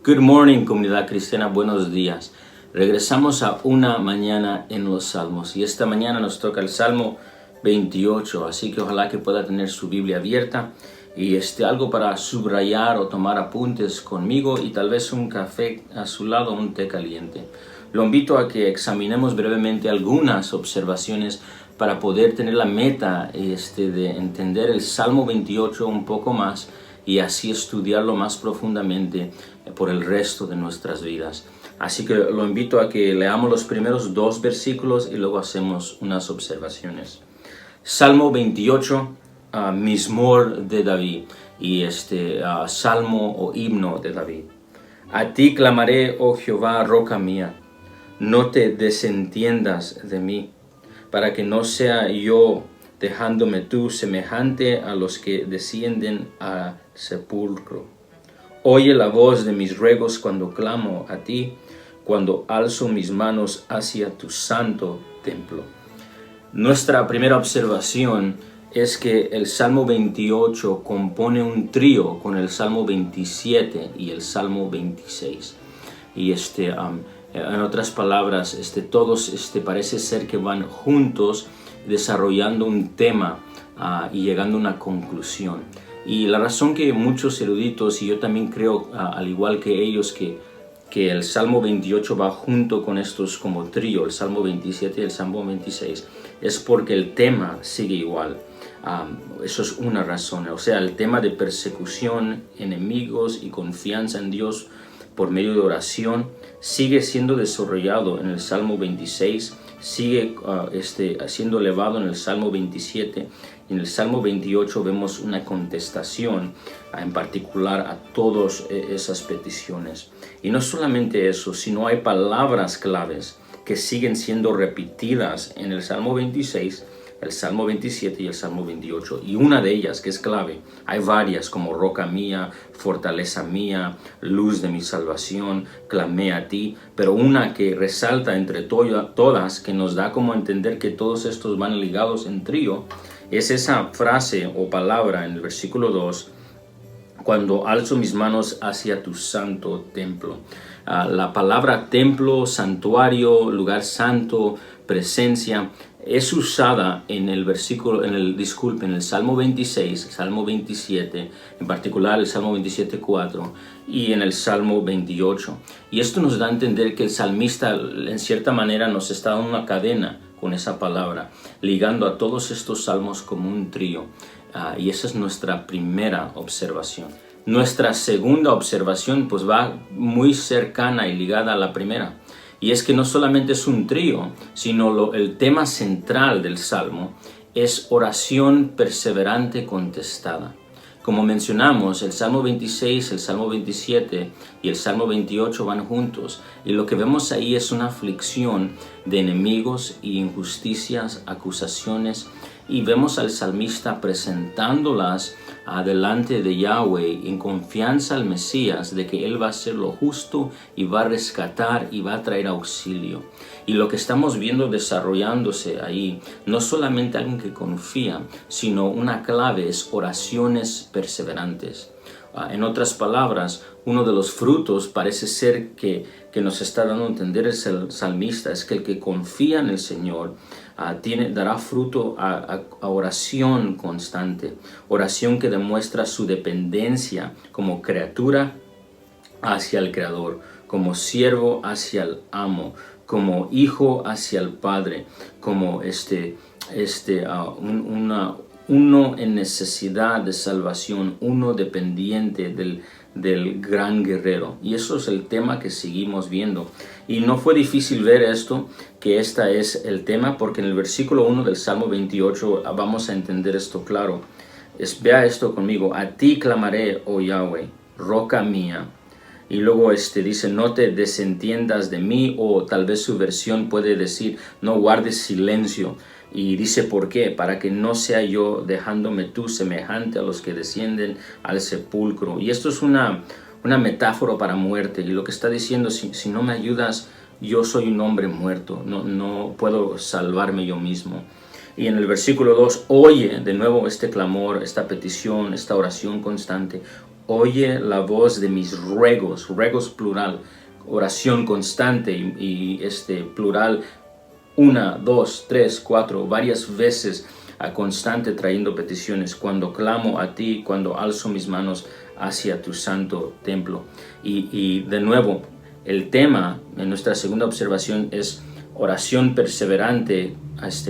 Good morning, comunidad cristiana, buenos días. Regresamos a una mañana en los Salmos y esta mañana nos toca el Salmo 28, así que ojalá que pueda tener su Biblia abierta y algo para subrayar o tomar apuntes conmigo y tal vez un café a su lado, un té caliente. Lo invito a que examinemos brevemente algunas observaciones para poder tener la meta de entender el Salmo 28 un poco más y así estudiarlo más profundamente por el resto de nuestras vidas. Así que lo invito a que leamos los primeros dos versículos y luego hacemos unas observaciones. Salmo 28, Mismor de David y salmo o himno de David. A ti clamaré, oh Jehová, roca mía, no te desentiendas de mí, para que no sea yo dejándome tú semejante a los que descienden al sepulcro. Oye la voz de mis ruegos cuando clamo a ti, cuando alzo mis manos hacia tu santo templo. Nuestra primera observación es que el Salmo 28 compone un trío con el Salmo 27 y el Salmo 26. Y en otras palabras, todos parece ser que van juntos desarrollando un tema y llegando a una conclusión. Y la razón que muchos eruditos, y yo también creo, al igual que ellos, que el Salmo 28 va junto con estos como trío, el Salmo 27 y el Salmo 26, es porque el tema sigue igual. Eso es una razón. O sea, el tema de persecución, enemigos y confianza en Dios por medio de oración sigue siendo desarrollado en el Salmo 26, sigue siendo elevado en el Salmo 27. En el Salmo 28 vemos una contestación en particular a todas esas peticiones. Y no solamente eso, sino hay palabras claves que siguen siendo repetidas en el Salmo 26, el Salmo 27 y el Salmo 28. Y una de ellas, que es clave, hay varias como roca mía, fortaleza mía, luz de mi salvación, clamé a ti. Pero una que resalta entre todas, que nos da como entender que todos estos van ligados en trío, es esa frase o palabra en el versículo 2, cuando alzo mis manos hacia tu santo templo. La palabra templo, santuario, lugar santo, presencia, es usada en el Salmo 26, Salmo 27, en particular el Salmo 27:4 y en el Salmo 28. Y esto nos da a entender que el salmista en cierta manera nos está dando una cadena con esa palabra, ligando a todos estos salmos como un trío. Y esa es nuestra primera observación. Nuestra segunda observación pues va muy cercana y ligada a la primera. Y es que no solamente es un trío, sino el tema central del Salmo es oración perseverante contestada. Como mencionamos, el Salmo 26, el Salmo 27 y el Salmo 28 van juntos. Y lo que vemos ahí es una aflicción de enemigos y injusticias, acusaciones. Y vemos al salmista presentándolas delante de Yahweh en confianza al Mesías de que Él va a hacer lo justo y va a rescatar y va a traer auxilio. Y lo que estamos viendo desarrollándose ahí, no solamente alguien que confía, sino una clave es oraciones perseverantes. En otras palabras, uno de los frutos parece ser que nos está dando a entender el salmista es que el que confía en el Señor dará fruto a oración constante, oración que demuestra su dependencia como criatura hacia el Creador, como siervo hacia el amo, como hijo hacia el Padre, como uno en necesidad de salvación, uno dependiente del gran guerrero. Y eso es el tema que seguimos viendo. Y no fue difícil ver que este es el tema, porque en el versículo 1 del Salmo 28 vamos a entender esto claro. Vea esto conmigo. A ti clamaré, oh Yahweh, roca mía. Y luego dice, no te desentiendas de mí, o tal vez su versión puede decir, no guardes silencio. Y dice, ¿por qué? Para que no sea yo dejándome tú semejante a los que descienden al sepulcro. Y esto es una metáfora para muerte. Y lo que está diciendo, si no me ayudas, yo soy un hombre muerto. No puedo salvarme yo mismo. Y en el versículo 2, oye de nuevo este clamor, esta petición, esta oración constante. oye la voz de mis ruegos, ruegos plural, oración constante y plural, 1, 2, 3, 4, varias veces a constante trayendo peticiones, cuando clamo a ti, cuando alzo mis manos hacia tu santo templo. Y de nuevo, el tema en nuestra segunda observación es oración perseverante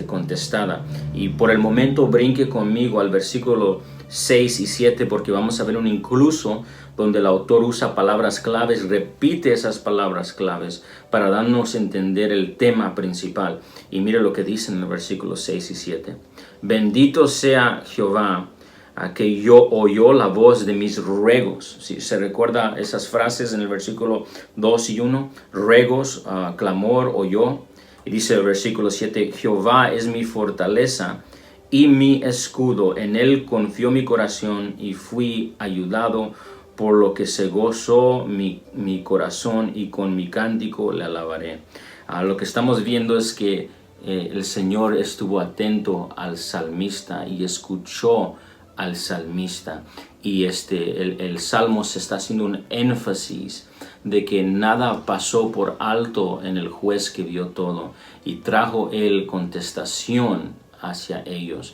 contestada. Y por el momento brinque conmigo al versículo 6 y 7 porque vamos a ver un incluso donde el autor usa palabras claves, repite esas palabras claves para darnos a entender el tema principal. Y mire lo que dice en el versículo 6 y 7. Bendito sea Jehová, que yo oyó la voz de mis ruegos. Si se recuerda esas frases en el versículo 2 y 1, ruegos, clamor, oyó. Y dice el versículo 7, Jehová es mi fortaleza y mi escudo, en él confió mi corazón y fui ayudado, por lo que se gozó mi corazón y con mi cántico le alabaré. Lo que estamos viendo es que el Señor estuvo atento al salmista y escuchó al salmista. Y el Salmo se está haciendo un énfasis de que nada pasó por alto en el juez que vio todo y trajo él contestación hacia ellos.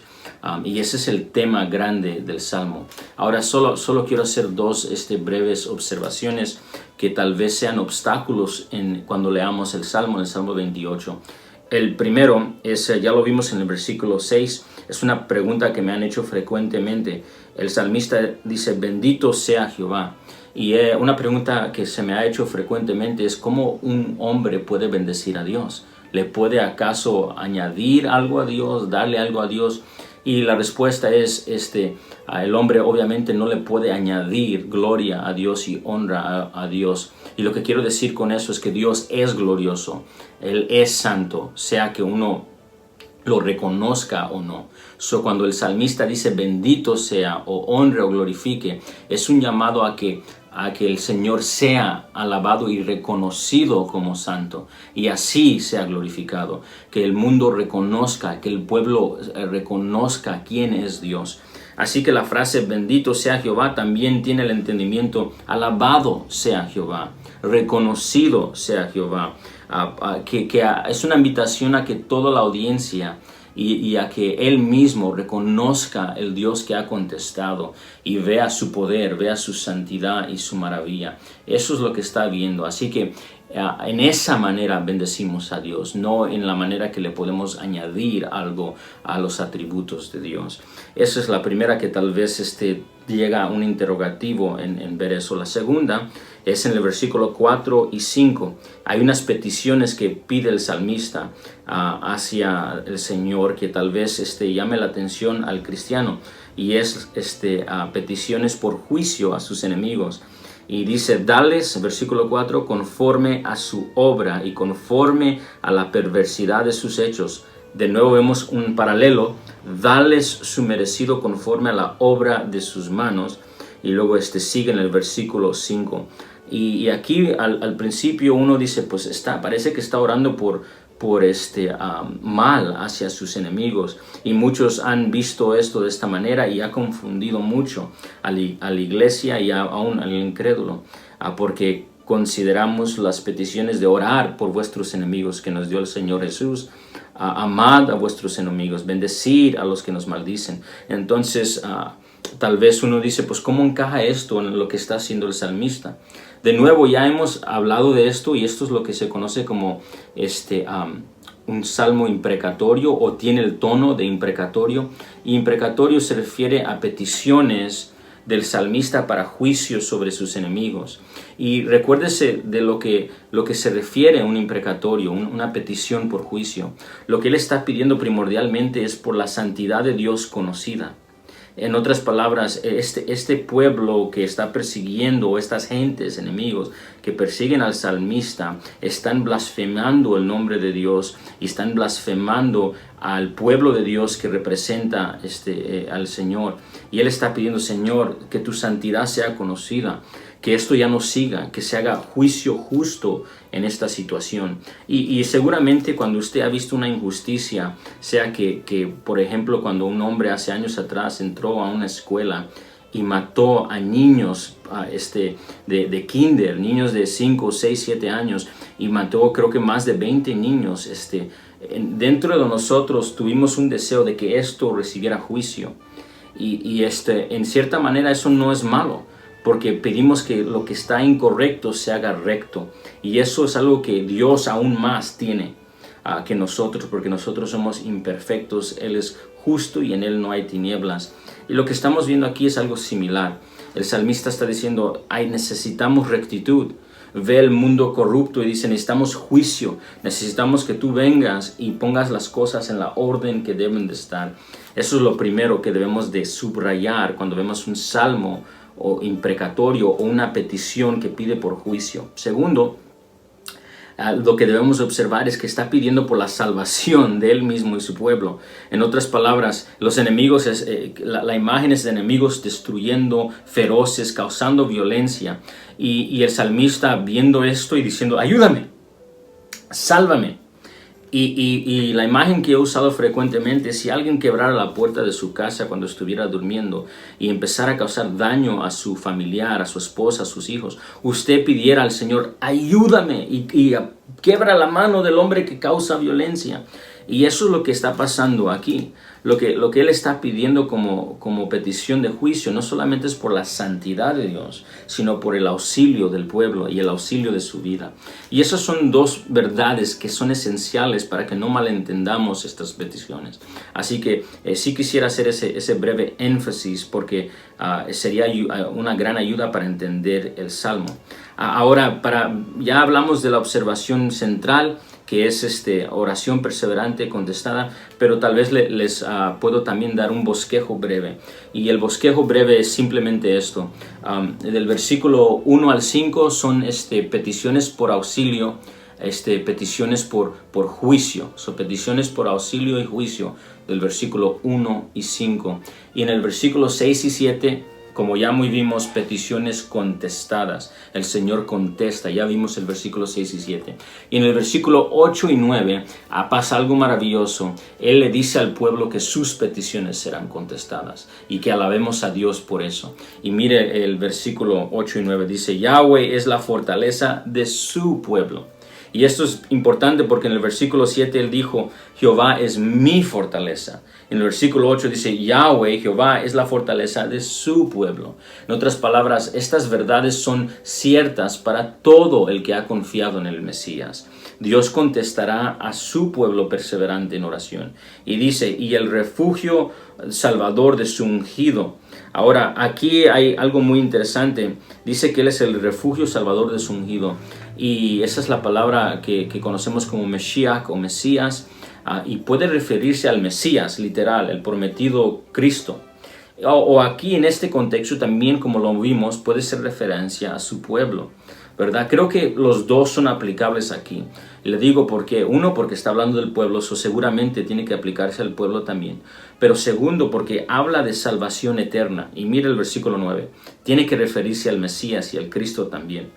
Y ese es el tema grande del Salmo. Ahora solo quiero hacer dos breves observaciones que tal vez sean obstáculos cuando leamos el Salmo 28. El primero es, ya lo vimos en el versículo 6, es una pregunta que me han hecho frecuentemente. El salmista dice, bendito sea Jehová. Y una pregunta que se me ha hecho frecuentemente es cómo un hombre puede bendecir a Dios. ¿Le puede acaso añadir algo a Dios, darle algo a Dios? Y la respuesta es, el hombre obviamente no le puede añadir gloria a Dios y honra a Dios. Y lo que quiero decir con eso es que Dios es glorioso, Él es santo, sea que uno lo reconozca o no. Cuando el salmista dice bendito sea o honre o glorifique, es un llamado a que el Señor sea alabado y reconocido como santo y así sea glorificado, que el mundo reconozca, que el pueblo reconozca quién es Dios. Así que la frase bendito sea Jehová también tiene el entendimiento alabado sea Jehová, reconocido sea Jehová, que es una invitación a que toda la audiencia y a que Él mismo reconozca el Dios que ha contestado y vea su poder, vea su santidad y su maravilla. Eso es lo que está viendo. Así que en esa manera bendecimos a Dios, no en la manera que le podemos añadir algo a los atributos de Dios. Esa es la primera que tal vez llega a un interrogativo en ver eso. La segunda es en el versículo 4 y 5. Hay unas peticiones que pide el salmista hacia el Señor que tal vez llame la atención al cristiano, y es peticiones por juicio a sus enemigos. Y dice, dales, versículo 4, conforme a su obra y conforme a la perversidad de sus hechos. De nuevo vemos un paralelo, dales su merecido conforme a la obra de sus manos. Y luego sigue en el versículo 5. Y aquí al principio uno dice, pues parece que está orando por mal hacia sus enemigos, y muchos han visto esto de esta manera y ha confundido mucho a la iglesia y aún al incrédulo, porque consideramos las peticiones de orar por vuestros enemigos que nos dio el Señor Jesús, amad a vuestros enemigos, bendecir a los que nos maldicen. Entonces tal vez uno dice, pues ¿cómo encaja esto en lo que está haciendo el salmista? De nuevo, ya hemos hablado de esto y esto es lo que se conoce como un salmo imprecatorio, o tiene el tono de imprecatorio. Y imprecatorio se refiere a peticiones del salmista para juicio sobre sus enemigos. Y recuérdese de lo que se refiere a un imprecatorio, una petición por juicio. Lo que él está pidiendo primordialmente es por la santidad de Dios conocida. En otras palabras, este pueblo que está persiguiendo, estas gentes enemigos que persiguen al salmista, están blasfemando el nombre de Dios y están blasfemando al pueblo de Dios que representa al Señor. Y él está pidiendo, Señor, que tu santidad sea conocida, que esto ya no siga, que se haga juicio justo en esta situación. Y seguramente cuando usted ha visto una injusticia, sea que por ejemplo cuando un hombre hace años atrás entró a una escuela y mató a niños de kinder, niños de 5, 6, 7 años, y mató creo que más de 20 niños. Dentro de nosotros tuvimos un deseo de que esto recibiera juicio, y en cierta manera eso no es malo, porque pedimos que lo que está incorrecto se haga recto, y eso es algo que Dios aún más tiene que nosotros, porque nosotros somos imperfectos. Él es justo y en Él no hay tinieblas. Y lo que estamos viendo aquí es algo similar. El salmista está diciendo, necesitamos rectitud. Ve el mundo corrupto y dice, necesitamos juicio, necesitamos que tú vengas y pongas las cosas en la orden que deben de estar. Eso es lo primero que debemos de subrayar cuando vemos un salmo o imprecatorio o una petición que pide por juicio. Segundo, lo que debemos observar es que está pidiendo por la salvación de él mismo y su pueblo. En otras palabras, los enemigos, la imagen es de enemigos destruyendo, feroces, causando violencia. Y el salmista viendo esto y diciendo, ayúdame, sálvame. Y la imagen que he usado frecuentemente es si alguien quebrara la puerta de su casa cuando estuviera durmiendo y empezara a causar daño a su familiar, a su esposa, a sus hijos. Usted pidiera al Señor, ayúdame, y quiebra la mano del hombre que causa violencia. Y eso es lo que está pasando aquí. Lo que Él está pidiendo como petición de juicio no solamente es por la santidad de Dios, sino por el auxilio del pueblo y el auxilio de su vida. Y esas son dos verdades que son esenciales para que no malentendamos estas peticiones. Así que sí quisiera hacer ese breve énfasis, porque sería una gran ayuda para entender el Salmo. Ahora, ya hablamos de la observación central, que es oración perseverante contestada, pero tal vez les puedo también dar un bosquejo breve. Y el bosquejo breve es simplemente esto. Del versículo 1 al 5 son peticiones por auxilio, peticiones por juicio. Son peticiones por auxilio y juicio del versículo 1 y 5. Y en el versículo 6 y 7, como ya muy vimos, peticiones contestadas. El Señor contesta, ya vimos el versículo 6 y 7. Y en el versículo 8 y 9 pasa algo maravilloso. Él le dice al pueblo que sus peticiones serán contestadas y que alabemos a Dios por eso. Y mire el versículo 8 y 9, dice, Yahweh es la fortaleza de su pueblo. Y esto es importante porque en el versículo 7 él dijo, Jehová es mi fortaleza. En el versículo 8 dice, Yahweh, Jehová, es la fortaleza de su pueblo. En otras palabras, estas verdades son ciertas para todo el que ha confiado en el Mesías. Dios contestará a su pueblo perseverante en oración. Y dice, y el refugio salvador de su ungido. Ahora, aquí hay algo muy interesante. Dice que Él es el refugio salvador de su ungido. Y esa es la palabra que conocemos como Mesías o Mesías. Y puede referirse al Mesías, literal, el prometido Cristo. O aquí en este contexto también, como lo vimos, puede ser referencia a su pueblo, ¿verdad? Creo que los dos son aplicables aquí. Le digo porque está hablando del pueblo, eso seguramente tiene que aplicarse al pueblo también. Pero segundo, porque habla de salvación eterna. Y mira el versículo 9, tiene que referirse al Mesías y al Cristo también.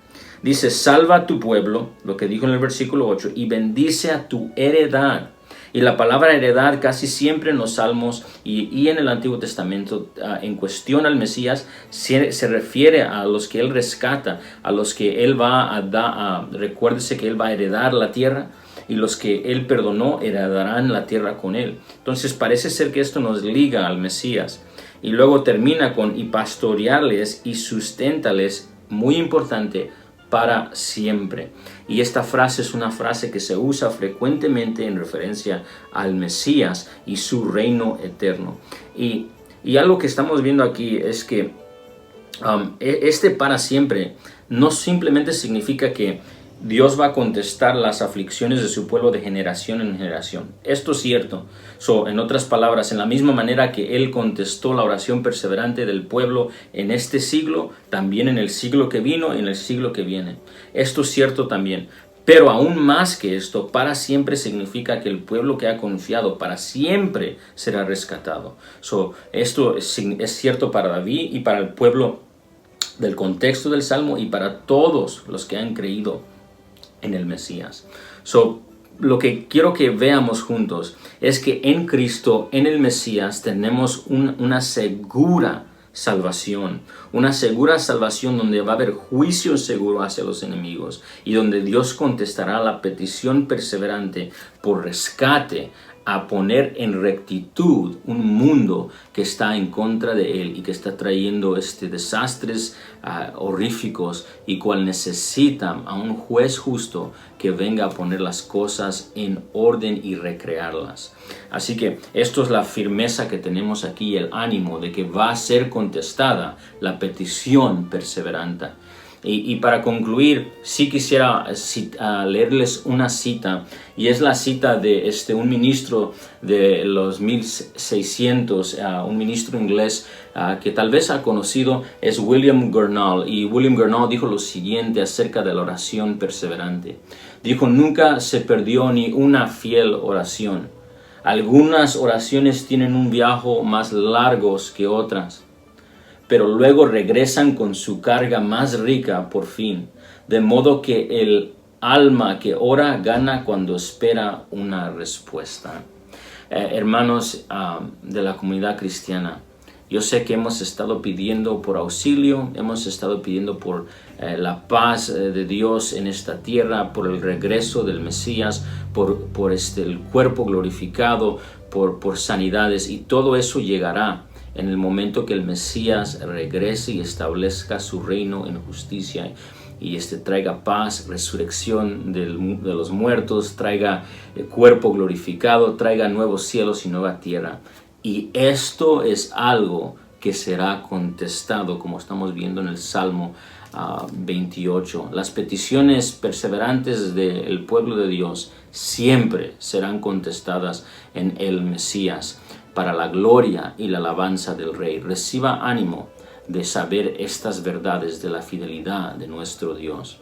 Dice, salva a tu pueblo, lo que dijo en el versículo 8, y bendice a tu heredad. Y la palabra heredad casi siempre en los Salmos y en el Antiguo Testamento en cuestión al Mesías se refiere a los que Él rescata, a los que Él va a dar. Recuérdese que Él va a heredar la tierra y los que Él perdonó heredarán la tierra con Él. Entonces parece ser que esto nos liga al Mesías. Y luego termina con y pastorearles y susténtales, muy importante, para siempre. Y esta frase es una frase que se usa frecuentemente en referencia al Mesías y su reino eterno. Y algo que estamos viendo aquí es que para siempre no simplemente significa que Dios va a contestar las aflicciones de su pueblo de generación en generación. Esto es cierto. En otras palabras, en la misma manera que Él contestó la oración perseverante del pueblo en este siglo, también en el siglo que vino y en el siglo que viene. Esto es cierto también. Pero aún más que esto, para siempre significa que el pueblo que ha confiado para siempre será rescatado. Esto es cierto para David y para el pueblo del contexto del Salmo y para todos los que han creído en el Mesías. Lo que quiero que veamos juntos es que en Cristo, en el Mesías, tenemos una segura salvación, una segura salvación donde va a haber juicio seguro hacia los enemigos y donde Dios contestará la petición perseverante por rescate, a poner en rectitud un mundo que está en contra de Él y que está trayendo desastres horríficos y cual necesita a un juez justo que venga a poner las cosas en orden y recrearlas. Así que esto es la firmeza que tenemos aquí, el ánimo de que va a ser contestada la petición perseverante. Y para concluir, sí quisiera leerles una cita, y es la cita de un ministro de los 1600, un ministro inglés que tal vez ha conocido, es William Gurnall. Y William Gurnall dijo lo siguiente acerca de la oración perseverante. Dijo: nunca se perdió ni una fiel oración. Algunas oraciones tienen un viaje más largo que otras, pero luego regresan con su carga más rica por fin, de modo que el alma que ora gana cuando espera una respuesta. Hermanos de la comunidad cristiana, yo sé que hemos estado pidiendo por auxilio, hemos estado pidiendo por la paz de Dios en esta tierra, por el regreso del Mesías, por el cuerpo glorificado, por sanidades, y todo eso llegará en el momento que el Mesías regrese y establezca su reino en justicia y traiga paz, resurrección de los muertos, traiga cuerpo glorificado, traiga nuevos cielos y nueva tierra. Y esto es algo que será contestado, como estamos viendo en el Salmo 28. Las peticiones perseverantes del pueblo de Dios siempre serán contestadas en el Mesías, para la gloria y la alabanza del Rey. Reciba ánimo de saber estas verdades de la fidelidad de nuestro Dios.